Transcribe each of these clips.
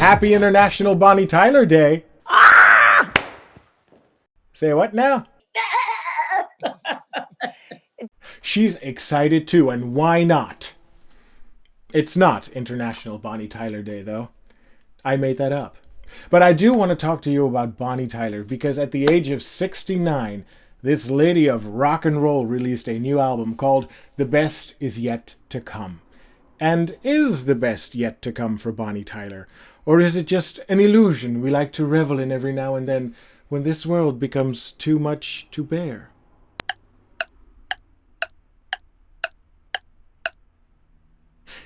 Happy International Bonnie Tyler Day. Ah! Say what now? She's excited too, and why not? It's not International Bonnie Tyler Day, though. I made that up. But I do want to talk to you about Bonnie Tyler, because at the age of 69, this lady of rock and roll released a new album called The Best Is Yet to Come. And is the best yet to come for Bonnie Tyler? Or is it just an illusion we like to revel in every now and then when this world becomes too much to bear?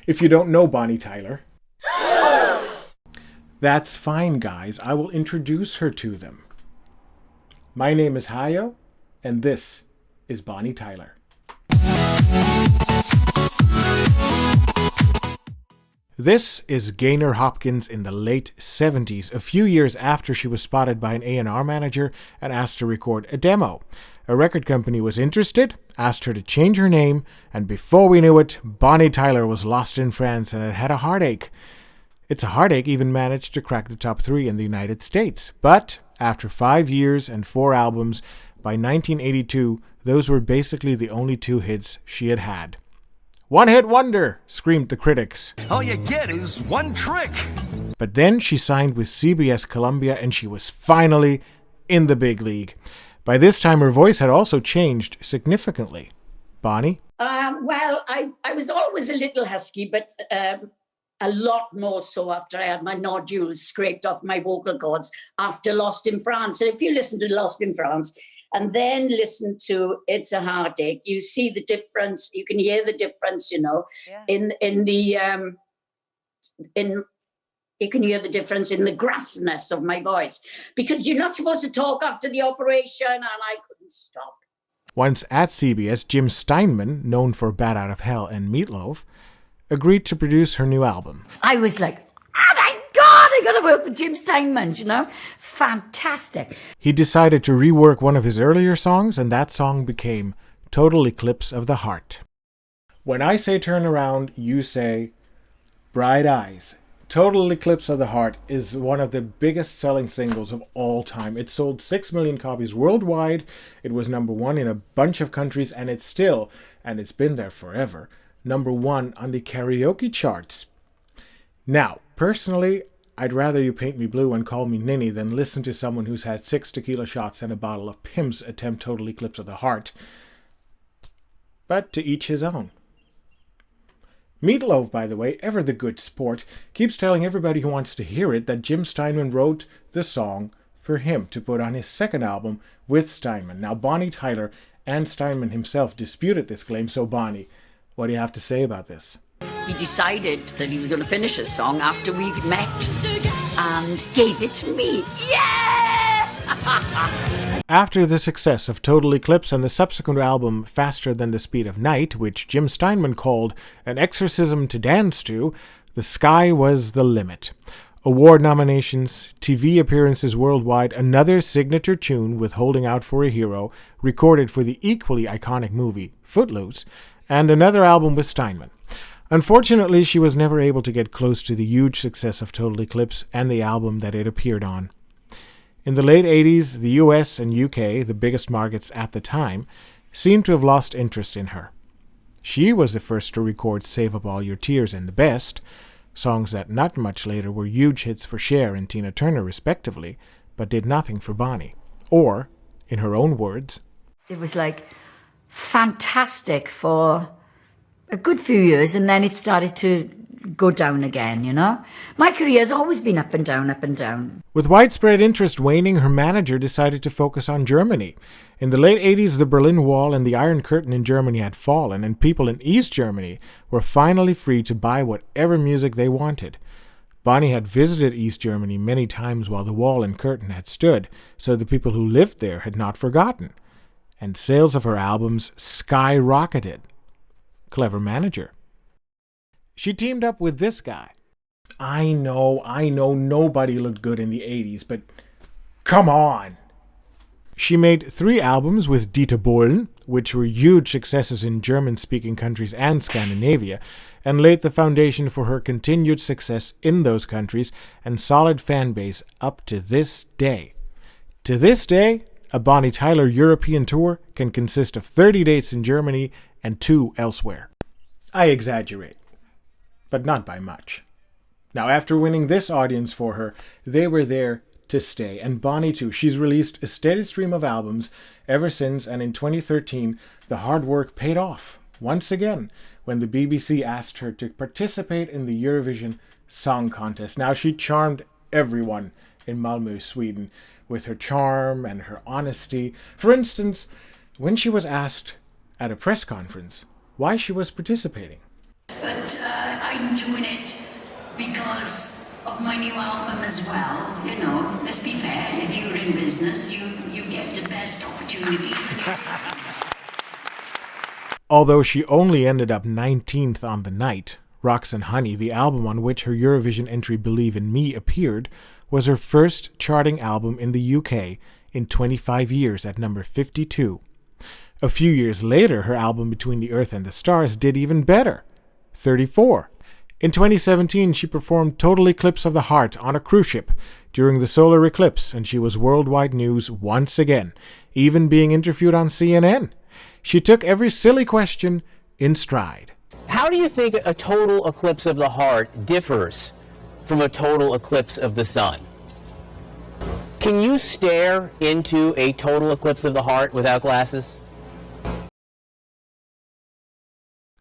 If you don't know Bonnie Tyler, that's fine, guys. I will introduce her to them. My name is Hayo, and this is Bonnie Tyler. This is Gaynor Hopkins in the late 70s, a few years after she was spotted by an A&R manager and asked to record a demo. A record company was interested, asked her to change her name, and before we knew it, Bonnie Tyler was lost in France and had a heartache. It's a heartache even managed to crack the top 3 in the United States. But after 5 years and 4 albums, by 1982, those were basically the only 2 hits she had had. One-hit wonder, screamed the critics. All you get is one trick. But then she signed with CBS Columbia and she was finally in the big league. By this time, her voice had also changed significantly. Bonnie? Well, I was always a little husky, but a lot more so after I had my nodules scraped off my vocal cords after Lost in France. So if you listen to Lost in France, and then listen to It's a Heartache, you see the difference. You can hear the difference, you know, you can hear the difference in the gruffness of my voice, because you're not supposed to talk after the operation, and I couldn't stop. Once at CBS, Jim Steinman, known for Bat Out of Hell and Meatloaf, agreed to produce her new album. I was like, oh my God, I got to work with Jim Steinman, you know? Fantastic. He decided to rework one of his earlier songs, and that song became Total Eclipse of the Heart. When I say turn around, you say Bright Eyes. Total Eclipse of the Heart is one of the biggest selling singles of all time. It sold 6 million copies worldwide. It was number 1 in a bunch of countries, and it's still, and it's been there forever, number 1 on the karaoke charts. Now, personally, I'd rather you paint me blue and call me Ninny than listen to someone who's had 6 tequila shots and a bottle of Pimm's attempt Total Eclipse of the Heart. But to each his own. Meatloaf, by the way, ever the good sport, keeps telling everybody who wants to hear it that Jim Steinman wrote the song for him to put on his second album with Steinman. Now, Bonnie Tyler and Steinman himself disputed this claim, so Bonnie, what do you have to say about this? He decided that he was going to finish his song after we met and gave it to me. Yeah! After the success of Total Eclipse and the subsequent album Faster Than the Speed of Night, which Jim Steinman called an exorcism to dance to, the sky was the limit. Award nominations, TV appearances worldwide, another signature tune with Holding Out for a Hero, recorded for the equally iconic movie Footloose, and another album with Steinman. Unfortunately, she was never able to get close to the huge success of Total Eclipse and the album that it appeared on. In the late 80s, the US and UK, the biggest markets at the time, seemed to have lost interest in her. She was the first to record Save Up All Your Tears and The Best, songs that not much later were huge hits for Cher and Tina Turner respectively, but did nothing for Bonnie. Or, in her own words, it was like fantastic for a good few years, and then it started to go down again, you know? My career's always been up and down, up and down. With widespread interest waning, her manager decided to focus on Germany. In the late 80s, the Berlin Wall and the Iron Curtain in Germany had fallen, and people in East Germany were finally free to buy whatever music they wanted. Bonnie had visited East Germany many times while the wall and curtain had stood, so the people who lived there had not forgotten. And sales of her albums skyrocketed. Clever manager. She teamed up with this guy. I know, nobody looked good in the 80s, but come on. She made 3 albums with Dieter Bohlen, which were huge successes in German-speaking countries and Scandinavia, and laid the foundation for her continued success in those countries and solid fan base up to this day. To this day, a Bonnie Tyler European tour can consist of 30 dates in Germany and 2 elsewhere. I exaggerate, but not by much. Now, after winning this audience for her, they were there to stay, and Bonnie too. She's released a steady stream of albums ever since, and in 2013, the hard work paid off once again when the BBC asked her to participate in the Eurovision Song Contest. Now, she charmed everyone in Malmö, Sweden, with her charm and her honesty. For instance, when she was asked at a press conference why she was participating. But I'm doing it because of my new album as well. You know, let's be fair, if you're in business, you get the best opportunities. Although she only ended up 19th on the night, Rocks and Honey, the album on which her Eurovision entry Believe in Me appeared, was her first charting album in the UK in 25 years at number 52. A few years later, her album Between the Earth and the Stars did even better, 34. In 2017, she performed Total Eclipse of the Heart on a cruise ship during the solar eclipse, and she was worldwide news once again, even being interviewed on CNN. She took every silly question in stride. How do you think a total eclipse of the heart differs from a total eclipse of the sun? Can you stare into a total eclipse of the heart without glasses?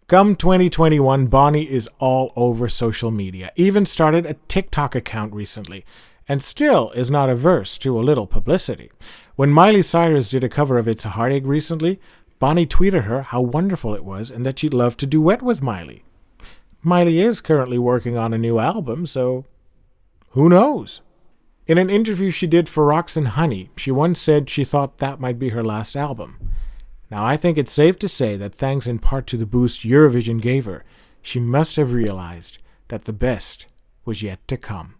Come 2021, Bonnie is all over social media, even started a TikTok account recently, and still is not averse to a little publicity. When Miley Cyrus did a cover of It's a Heartache recently, Bonnie tweeted her how wonderful it was and that she'd love to duet with Miley. Miley is currently working on a new album, so who knows? In an interview she did for Rocks and Honey, she once said she thought that might be her last album. Now, I think it's safe to say that thanks in part to the boost Eurovision gave her, she must have realized that the best was yet to come.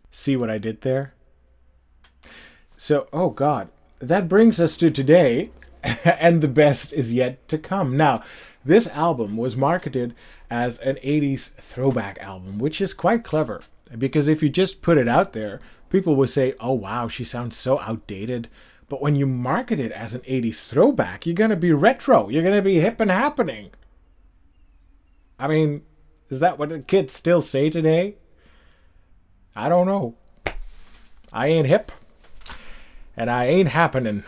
See what I did there? So, oh God, that brings us to today, and the best is yet to come. Now, this album was marketed as an 80s throwback album, which is quite clever, because if you just put it out there, people will say, oh wow, she sounds so outdated. But when you market it as an 80s throwback, you're going to be retro. You're going to be hip and happening. I mean, is that what the kids still say today? I don't know. I ain't hip. And I ain't happening.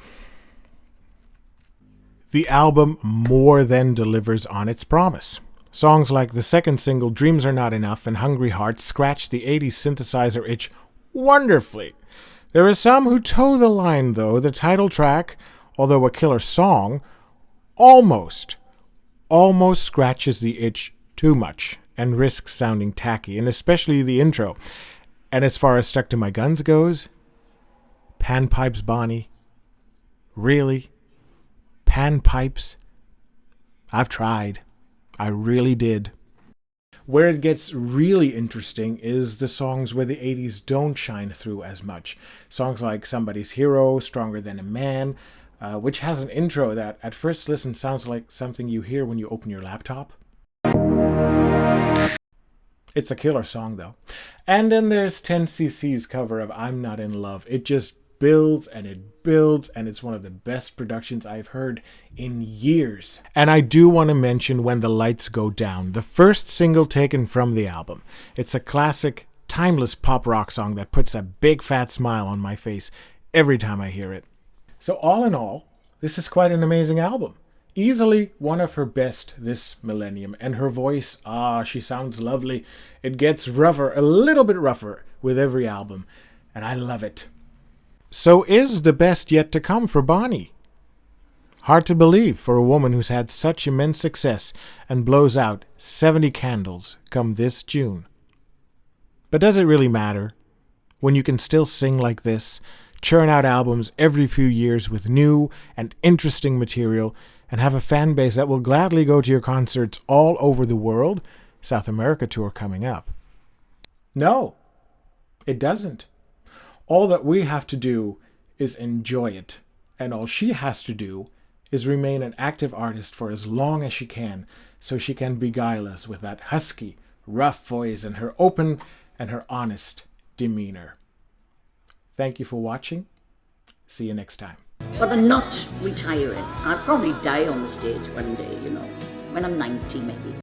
The album more than delivers on its promise. Songs like the second single, Dreams Are Not Enough, and Hungry Hearts scratch the 80s synthesizer itch wonderfully. There are some who toe the line, though. The title track, although a killer song, almost scratches the itch too much and risks sounding tacky, and especially the intro. And as far as Stuck to My Guns goes, panpipes, Bonnie. Really? Panpipes? I've tried. I really did. Where it gets really interesting is the songs where the 80s don't shine through as much. Songs like Somebody's Hero, Stronger Than a Man, which has an intro that at first listen sounds like something you hear when you open your laptop. It's a killer song though. And then there's 10cc's cover of I'm Not in Love. It just builds, and it's one of the best productions I've heard in years. And I do want to mention When the Lights Go Down, the first single taken from the album. It's a classic, timeless pop rock song that puts a big fat smile on my face every time I hear it. So all in all, this is quite an amazing album. Easily one of her best this millennium. And her voice, she sounds lovely. It gets rougher, a little bit rougher with every album. And I love it. So is the best yet to come for Bonnie? Hard to believe for a woman who's had such immense success and blows out 70 candles come this June. But does it really matter when you can still sing like this, churn out albums every few years with new and interesting material, and have a fan base that will gladly go to your concerts all over the world? South America tour coming up. No, it doesn't. All that we have to do is enjoy it and all she has to do is remain an active artist for as long as she can, so she can beguile us with that husky, rough voice and her open and her honest demeanor. Thank you for watching. See you next time. But I'm not retiring. I'll probably die on the stage one day, you know, when I'm 90 maybe.